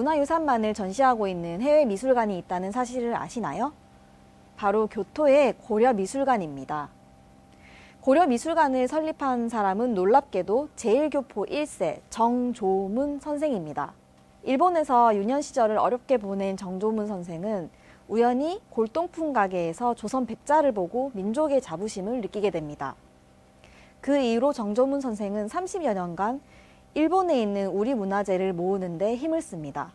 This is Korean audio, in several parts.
문화유산만을 전시하고 있는 해외 미술관이 있다는 사실을 아시나요? 바로 교토의 고려미술관입니다. 고려미술관을 설립한 사람은 놀랍게도 제1교포 1세 정조문 선생입니다. 일본에서 유년 시절을 어렵게 보낸 정조문 선생은 우연히 골동품 가게에서 조선 백자를 보고 민족의 자부심을 느끼게 됩니다. 그 이후로 정조문 선생은 30여 년간 일본에 있는 우리 문화재를 모으는 데 힘을 씁니다.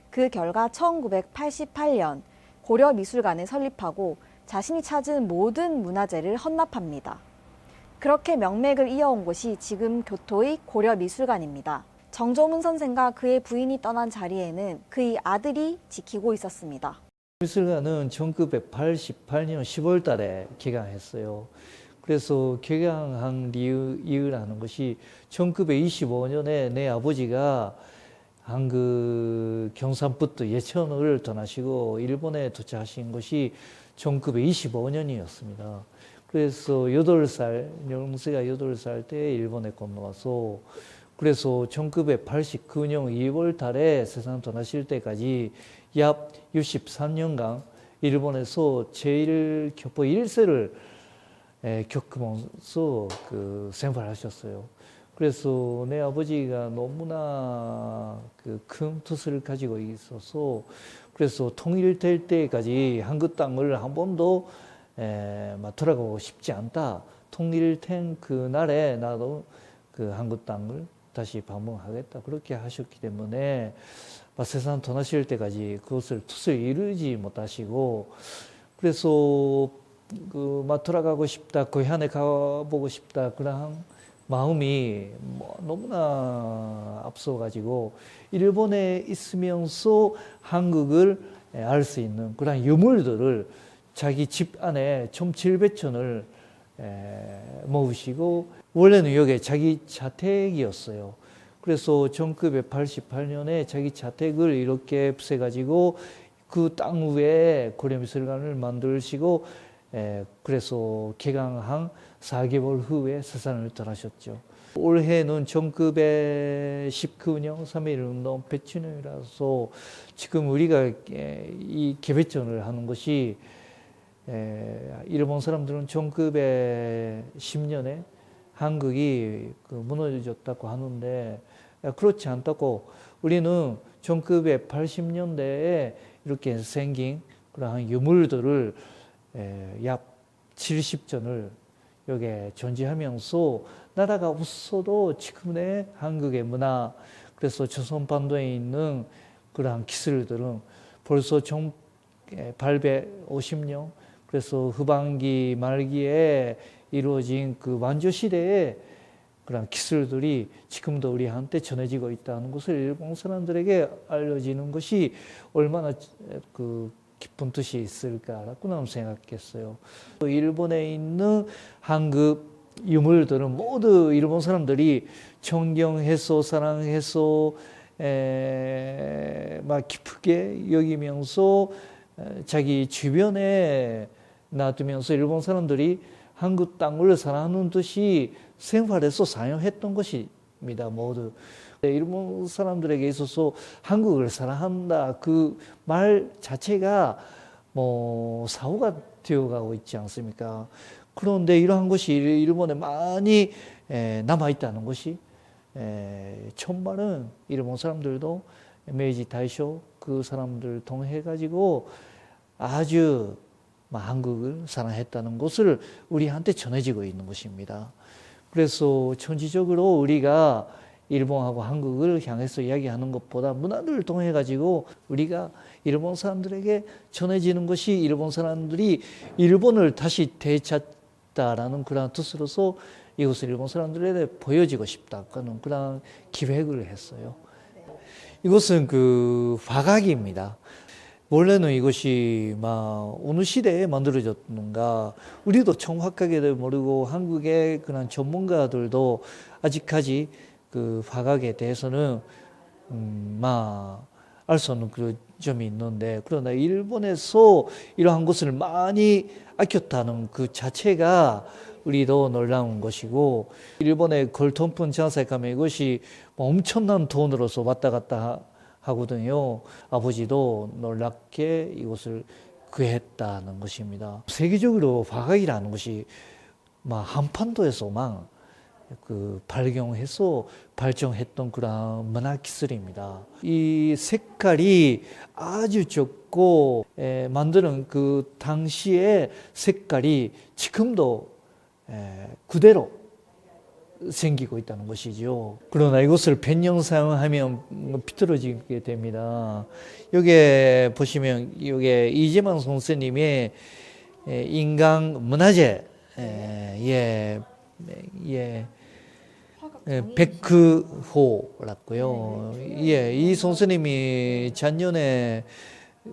그 결과 1988년 고려미술관을 설립하고 자신이 찾은 모든 문화재를 헌납합니다. 그렇게 명맥을 이어온 곳이 지금 교토의 고려미술관입니다. 정조문 선생과 그의 부인이 떠난 자리에는 그의 아들이 지키고 있었습니다. 미술관은 1988년 10월 달에 개강했어요. 그래서 개강한 이유라는 것이 1925년에 내 아버지가 경산부터 예천을 떠나시고 일본에 도착하신 것이 1925년이었습니다. 그래서 8살, 영세가 8살 때 일본에 건너와서 그래서 1989년 2월 달에 세상 떠나실 때까지 약 63년간 일본에서 제1교포 1세를 겪으면서 생활하셨어요. 그래서 내 아버지가 너무나 큰 뜻을 가지고 있어서 그래서 통일될 때까지 한국 땅을 한 번도 돌아가고 싶지 않다. 통일된 그날에 나도 한국 땅을 다시 방문하겠다. 그렇게 하셨기 때문에 세상 떠나실 때까지 그것을 뜻을 이루지 못하시고 그래서 돌아가고 싶다. 고향에 가보고 싶다. 그런 마음이 너무나 앞서가지고 일본에 있으면서 한국을 알 수 있는 그런 유물들을 자기 집 안에 좀 700촌을 모으시고 원래는 여기 자기 자택이었어요. 그래서 1988년에 자기 자택을 이렇게 없애가지고 그 땅 위에 고려미술관을 만드시고 그래서 개강한 4개월 후에 세상을 떠나셨죠. 올해는 1919년 3.1운동 100주년이라서 지금 우리가 이 개배전을 하는 것이 일본 사람들은 1910년에 한국이 무너졌다고 하는데 그렇지 않다고 우리는 1980년대에 이렇게 생긴 그러한 유물들을 약 70전을 여기 존재하면서 나라가 없어도 지금의 한국의 문화 그래서 조선반도에 있는 그러한 기술들은 벌써 1850년 그래서 후반기 말기에 이루어진 그 완조시대의 그런 기술들이 지금도 우리한테 전해지고 있다는 것을 일본 사람들에게 알려지는 것이 얼마나 깊은 뜻이 있을까라고 나는 생각했어요. 일본에 있는 한국 유물들은 모두 일본 사람들이 존경해서 사랑해서 막 깊게 여기면서 자기 주변에 놔두면서 일본 사람들이 한국 땅을 사랑하는 듯이 생활에서 사용했던 것입니다. 모두. 일본 사람들에게 있어서 한국을 사랑한다 그 말 자체가 사고가 되어가고 있지 않습니까? 그런데 이러한 것이 일본에 많이 남아있다는 것이 정말은 일본 사람들도 메이지 다이쇼 그 사람들 통해가지고 아주 한국을 사랑했다는 것을 우리한테 전해지고 있는 것입니다. 그래서 전지적으로 우리가 일본하고 한국을 향해서 이야기하는 것보다 문화를 통해 가지고 우리가 일본 사람들에게 전해지는 것이 일본 사람들이 일본을 다시 되찾다라는 그런 뜻으로서 이것을 일본 사람들에게 보여지고 싶다 하는 그런 기획을 했어요. 이것은 화각입니다. 원래는 이것이 어느 시대에 만들어졌는가 우리도 정확하게 모르고 한국의 그런 전문가들도 아직까지 화각에 대해서는 알 수 없는 그 점이 있는데 그러나 일본에서 이러한 것을 많이 아꼈다는 그 자체가 우리도 놀라운 것이고 일본의 골동품 장사에 가면 이것이 엄청난 돈으로서 왔다 갔다 하거든요. 아버지도 놀랍게 이것을 구했다는 것입니다. 세계적으로 화각이라는 것이 막 한반도에서만 발견해서 발전했던 그런 문화 기술입니다. 이 색깔이 아주 적고 만드는 그 당시의 색깔이 지금도 그대로 생기고 있다는 것이죠. 그러나 이것을 100년 사용하면 비틀어지게 됩니다. 여기에 보시면 여기에 이재만 선생님의 인간 문화재 백크호라고요. 이 선생님이 작년에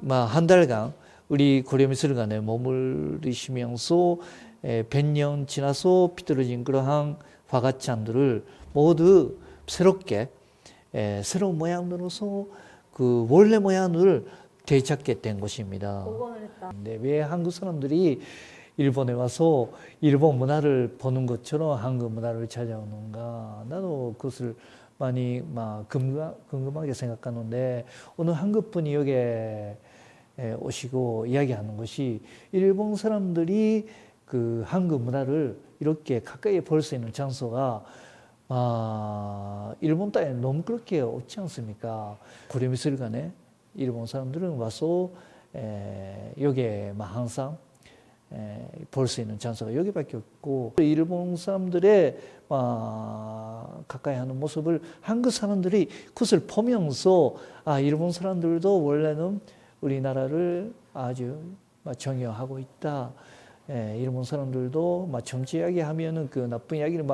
한 달간 우리 고려미술관에 머무르시면서 100년 지나서 비틀어진 그러한 화가찬들을 모두 새롭게 새로운 모양으로서 그 원래 모양을 되찾게 된 것입니다. 복원을 했다. 근데 왜 한국 사람들이 일본에 와서 일본 문화를 보는 것처럼 한국 문화를 찾아오는가? 나도 그것을 많이 궁금하게 생각하는데 오늘 한국 분이 여기에 오시고 이야기하는 것이 일본 사람들이 그 한국 문화를 이렇게 가까이 볼 수 있는 장소가 일본 땅에 너무 그렇게 없지 않습니까? 고려미술관에 일본 사람들은 와서 여기에 항상 볼 수 있는 장소가 여기밖에 없고 일본 사람들의 가까이 하는 모습을 한국 사람들이 그것을 보면서 일본 사람들도 원래는 우리나라를 아주 정의하고 있다. 일본 사람들도 정치 이야기 하면은 그 나쁜 이야기를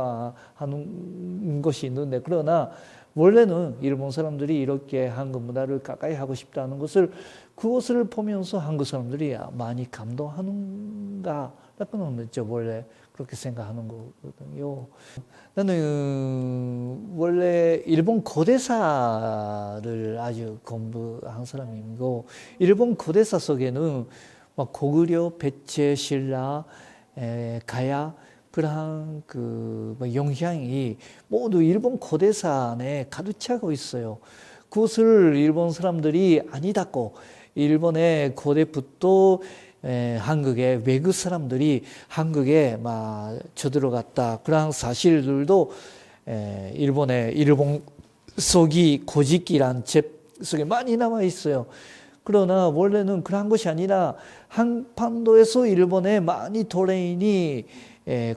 하는 것이 있는데 그러나 원래는 일본 사람들이 이렇게 한국 문화를 가까이 하고 싶다는 것을 그것을 보면서 한국 사람들이 많이 감동하는가 라는 원래 그렇게 생각하는 거거든요. 나는 원래 일본 고대사를 아주 공부한 사람이고 일본 고대사 속에는 고구려, 백제, 신라, 가야 그러한 영향이 모두 일본 고대사 안에 가득 차고 있어요. 그것을 일본 사람들이 아니다고 일본의 고대부터 한국의 외국 사람들이 한국에 쳐들어갔다. 그러한 사실들도 일본 속이 고직이란 책 속에 많이 남아 있어요. 그러나 원래는 그런 것이 아니라 한반도에서 일본에 많이 도레인이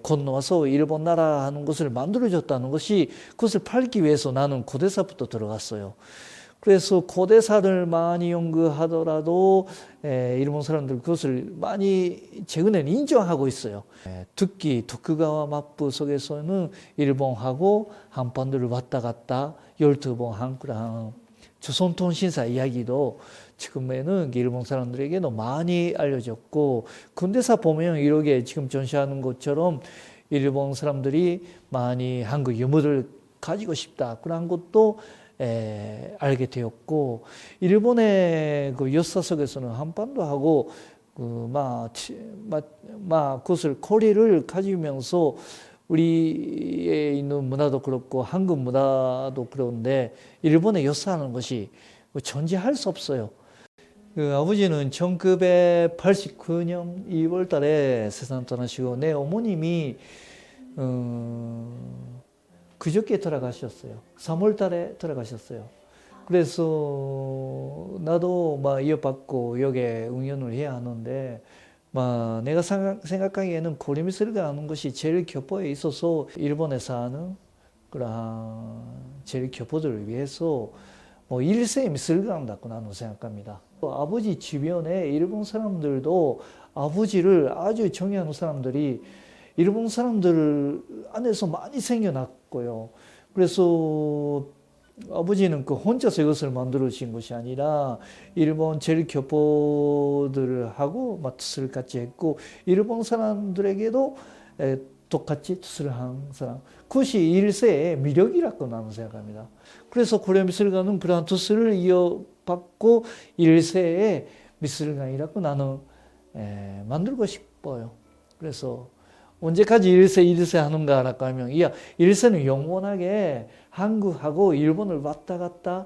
건너와서 일본 나라 하는 것을 만들어줬다는 것이 그것을 팔기 위해서 나는 고대사부터 들어갔어요. 그래서 고대사를 많이 연구하더라도 일본 사람들 그것을 많이 최근에는 인정하고 있어요. 특히 도쿠가와 막부 속에서는 일본하고 한반도를 왔다 갔다 12번 한 그런 조선통신사 이야기도 지금에는 일본 사람들에게도 많이 알려졌고 근대사 보면 이렇게 지금 전시하는 것처럼 일본 사람들이 많이 한국 유물을 가지고 싶다 그런 것도 알게 되었고 일본의 그 역사 속에서는 한반도하고 그것을 고리를 가지면서 우리에 있는 문화도 그렇고 한국 문화도 그런데 일본에 역사하는 것이 존재할 수 없어요. 아버지는 1989년 2월 달에 세상 떠나시고 내 어머님이 그저께 돌아가셨어요. 3월 달에 돌아가셨어요. 그래서 나도 이어받고 여기에 응연을 해야 하는데 내가 생각하기에는 고려미술관 하는 것이 제일 교포에 있어서 일본에 사는 그러한 제일 교포들을 위해서 일세 미술관이라고 나는 생각합니다. 아버지 주변에 일본 사람들도 아버지를 아주 정의하는 사람들이 일본 사람들 안에서 많이 생겨났고요. 그래서 아버지는 혼자서 이것을 만들어진 것이 아니라 일본 제일 교포들하고 뜻을 같이 했고 일본 사람들에게도 똑같이 뜻을 한 사람. 그것이 일세의 매력이라고 나는 생각합니다. 그래서 고려미술관은 그러한 뜻을 이어받고 일세의 미술관이라고 나는 만들고 싶어요. 그래서 언제까지 일세 하는가라고 하면 일세는 영원하게 한국하고 일본을 왔다 갔다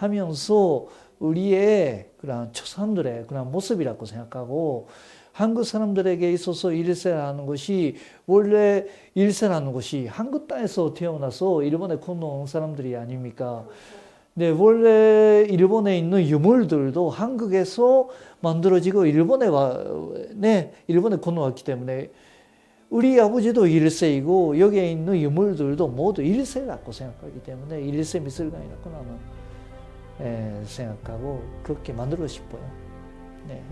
하면서 우리의 그런 조상들의 그런 모습이라고 생각하고 한국 사람들에게 있어서 1세라는 것이 원래 1세라는 것이 한국 땅에서 태어나서 일본에 건너온 사람들이 아닙니까? 네, 원래 일본에 있는 유물들도 한국에서 만들어지고 일본에 건너왔기 때문에 우리 아버지도 1세이고 여기에 있는 유물들도 모두 1세라고 생각하기 때문에 1세 미술관이라고 나는 생각하고 그렇게 만들고 싶어요. 네.